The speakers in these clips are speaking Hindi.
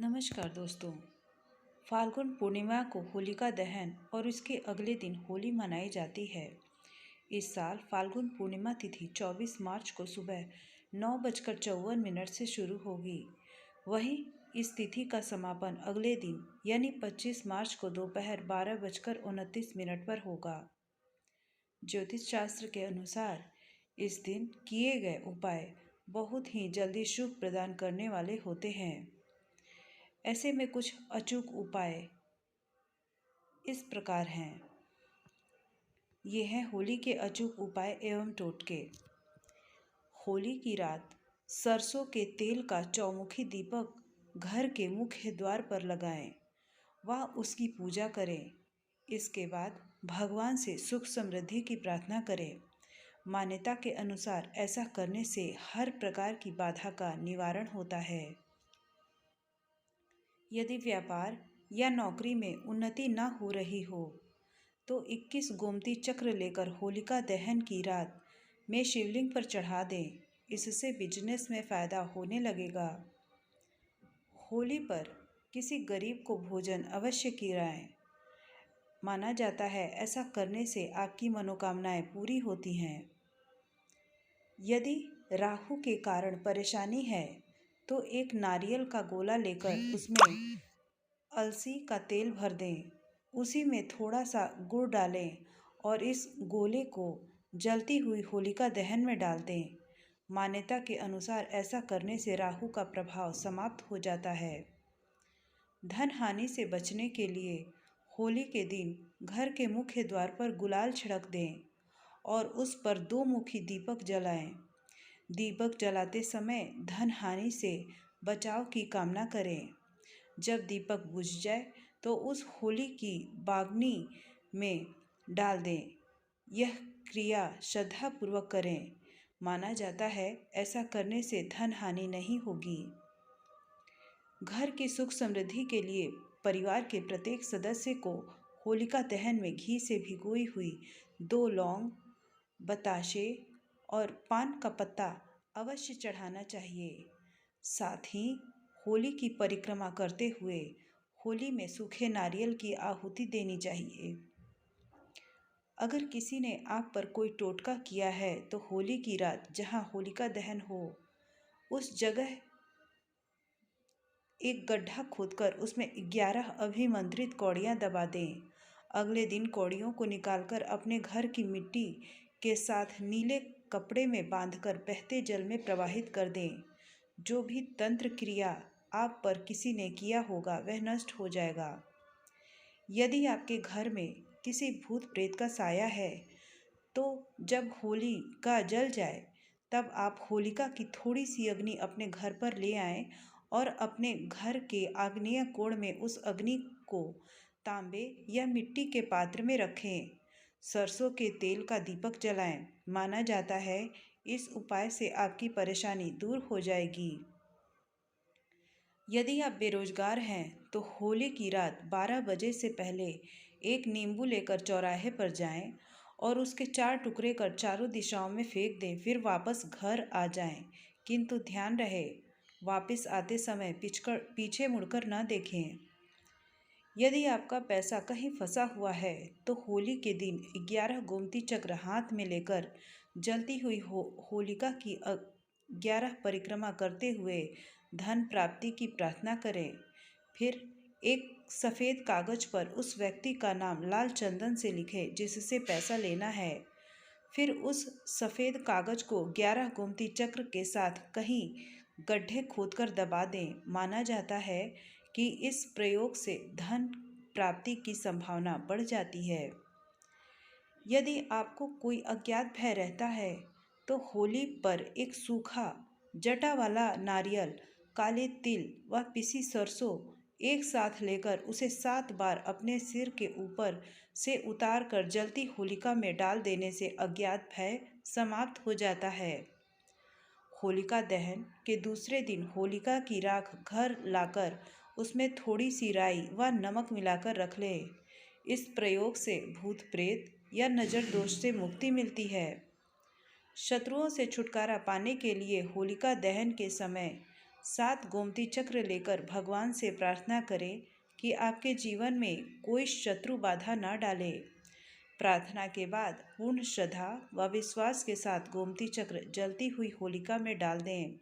नमस्कार दोस्तों। फाल्गुन पूर्णिमा को होलिका दहन और इसके अगले दिन होली मनाई जाती है। इस साल फाल्गुन पूर्णिमा तिथि 24 मार्च को सुबह 9:54 से शुरू होगी। वहीं इस तिथि का समापन अगले दिन यानी 25 मार्च को दोपहर 12:29 पर होगा। ज्योतिष शास्त्र के अनुसार इस दिन किए गए उपाय बहुत ही जल्दी शुभ प्रदान करने वाले होते हैं। ऐसे में कुछ अचूक उपाय इस प्रकार हैं। ये हैं होली के अचूक उपाय एवं टोटके। होली की रात सरसों के तेल का चौमुखी दीपक घर के मुख्य द्वार पर लगाएं व उसकी पूजा करें। इसके बाद भगवान से सुख समृद्धि की प्रार्थना करें। मान्यता के अनुसार ऐसा करने से हर प्रकार की बाधा का निवारण होता है। यदि व्यापार या नौकरी में उन्नति न हो रही हो तो 21 गोमती चक्र लेकर होलिका दहन की रात में शिवलिंग पर चढ़ा दें। इससे बिजनेस में फ़ायदा होने लगेगा। होली पर किसी गरीब को भोजन अवश्य खिलाएं। माना जाता है ऐसा करने से आपकी मनोकामनाएं पूरी होती हैं। यदि राहु के कारण परेशानी है तो एक नारियल का गोला लेकर उसमें अलसी का तेल भर दें। उसी में थोड़ा सा गुड़ डालें और इस गोले को जलती हुई होलिका दहन में डाल दें। मान्यता के अनुसार ऐसा करने से राहु का प्रभाव समाप्त हो जाता है। धन हानि से बचने के लिए होली के दिन घर के मुख्य द्वार पर गुलाल छिड़क दें और उस पर 2 मुखी दीपक जलाएं। दीपक जलाते समय धन हानि से बचाव की कामना करें। जब दीपक बुझ जाए तो उस होली की बागनी में डाल दें। यह क्रिया श्रद्धापूर्वक करें। माना जाता है ऐसा करने से धन हानि नहीं होगी। घर की सुख समृद्धि के लिए परिवार के प्रत्येक सदस्य को होलिका दहन में घी से भिगोई हुई 2 लौंग, बताशे और पान का पत्ता अवश्य चढ़ाना चाहिए। साथ ही होली की परिक्रमा करते हुए होली में सूखे नारियल की आहुति देनी चाहिए। अगर किसी ने आप पर कोई टोटका किया है तो होली की रात जहां होलिका दहन हो उस जगह एक गड्ढा खोदकर उसमें 11 अभिमंत्रित कौड़ियाँ दबा दें। अगले दिन कौड़ियों को निकालकर अपने घर की मिट्टी के साथ नीले कपड़े में बांधकर बहते जल में प्रवाहित कर दें। जो भी तंत्र क्रिया आप पर किसी ने किया होगा वह नष्ट हो जाएगा। यदि आपके घर में किसी भूत प्रेत का साया है तो जब होली का जल जाए तब आप होलिका की थोड़ी सी अग्नि अपने घर पर ले आएं और अपने घर के आग्नेय कोण में उस अग्नि को तांबे या मिट्टी के पात्र में रखें। सरसों के तेल का दीपक जलाएं। माना जाता है इस उपाय से आपकी परेशानी दूर हो जाएगी। यदि आप बेरोजगार हैं तो होली की रात 12 बजे से पहले एक नींबू लेकर चौराहे पर जाएं और उसके 4 टुकड़े कर चारों दिशाओं में फेंक दें। फिर वापस घर आ जाएं। किंतु ध्यान रहे वापस आते समय पीछे मुड़कर न देखें। यदि आपका पैसा कहीं फंसा हुआ है तो होली के दिन 11 गोमती चक्र हाथ में लेकर जलती हुई होलिका की 11 परिक्रमा करते हुए धन प्राप्ति की प्रार्थना करें। फिर एक सफ़ेद कागज पर उस व्यक्ति का नाम लाल चंदन से लिखें जिससे पैसा लेना है। फिर उस सफ़ेद कागज को 11 गोमती चक्र के साथ कहीं गड्ढे खोदकर दबा दें। माना जाता है कि इस प्रयोग से धन प्राप्ति की संभावना बढ़ जाती है। यदि आपको कोई अज्ञात भय रहता है तो होली पर एक सूखा जटा वाला नारियल, काले तिल व पिसी सरसों एक साथ लेकर उसे 7 बार अपने सिर के ऊपर से उतार कर जलती होलिका में डाल देने से अज्ञात भय समाप्त हो जाता है। होलिका दहन के दूसरे दिन होलिका की राख घर लाकर उसमें थोड़ी सी राई व नमक मिलाकर रख लें। इस प्रयोग से भूत प्रेत या नज़र दोष से मुक्ति मिलती है। शत्रुओं से छुटकारा पाने के लिए होलिका दहन के समय 7 गोमती चक्र लेकर भगवान से प्रार्थना करें कि आपके जीवन में कोई शत्रु बाधा न डाले। प्रार्थना के बाद पूर्ण श्रद्धा व विश्वास के साथ गोमती चक्र जलती हुई होलिका में डाल दें।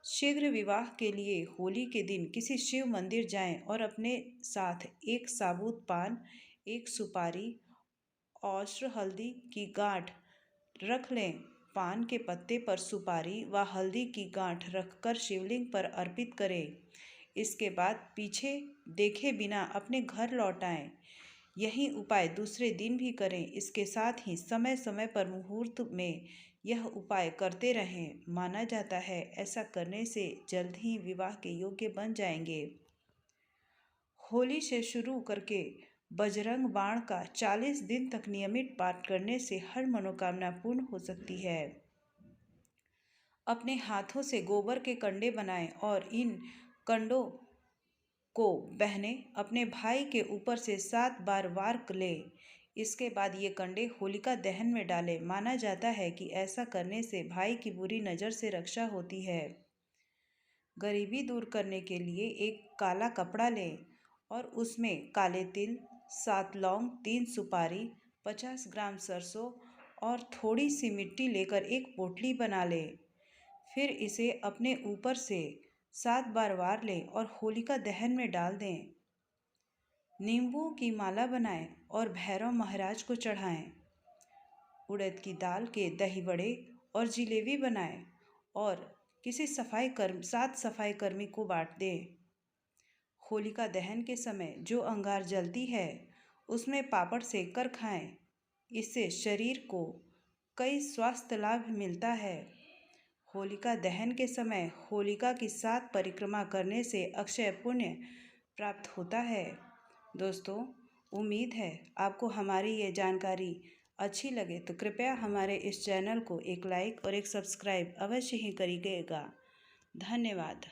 शीघ्र विवाह के लिए होली के दिन किसी शिव मंदिर जाएं और अपने साथ एक साबुत पान, एक सुपारी और हल्दी की गांठ रख लें। पान के पत्ते पर सुपारी व हल्दी की गांठ रखकर शिवलिंग पर अर्पित करें। इसके बाद पीछे देखे बिना अपने घर लौट आएं। यही उपाय दूसरे दिन भी करें। इसके साथ ही समय समय पर मुहूर्त में यह उपाय करते रहें। माना जाता है ऐसा करने से जल्द ही विवाह के योग्य बन जाएंगे। होली से शुरू करके बजरंग बाण का 40 दिन तक नियमित पाठ करने से हर मनोकामना पूर्ण हो सकती है। अपने हाथों से गोबर के कंडे बनाएं और इन कंडों को बहने अपने भाई के ऊपर से 7 बार वार लें। इसके बाद ये कंडे होलिका दहन में डालें। माना जाता है कि ऐसा करने से भाई की बुरी नज़र से रक्षा होती है। गरीबी दूर करने के लिए एक काला कपड़ा लें और उसमें काले तिल, 7 लौंग, 3 सुपारी, 50 ग्राम सरसों और थोड़ी सी मिट्टी लेकर एक पोटली बना लें। फिर इसे अपने ऊपर से 7 बार वार लें और होलिका दहन में डाल दें। नींबू की माला बनाएं और भैरव महाराज को चढ़ाएं। उड़द की दाल के दही बड़े और जिलेबी बनाएं और किसी 7 सफाई कर्मी को बांट दें। होलिका दहन के समय जो अंगार जलती है उसमें पापड़ सेक कर खाएं। इससे शरीर को कई स्वास्थ्य लाभ मिलता है। होलिका दहन के समय होलिका की 7 परिक्रमा करने से अक्षय पुण्य प्राप्त होता है। दोस्तों, उम्मीद है आपको हमारी ये जानकारी अच्छी लगे तो कृपया हमारे इस चैनल को एक लाइक और एक सब्सक्राइब अवश्य ही करिएगा। धन्यवाद।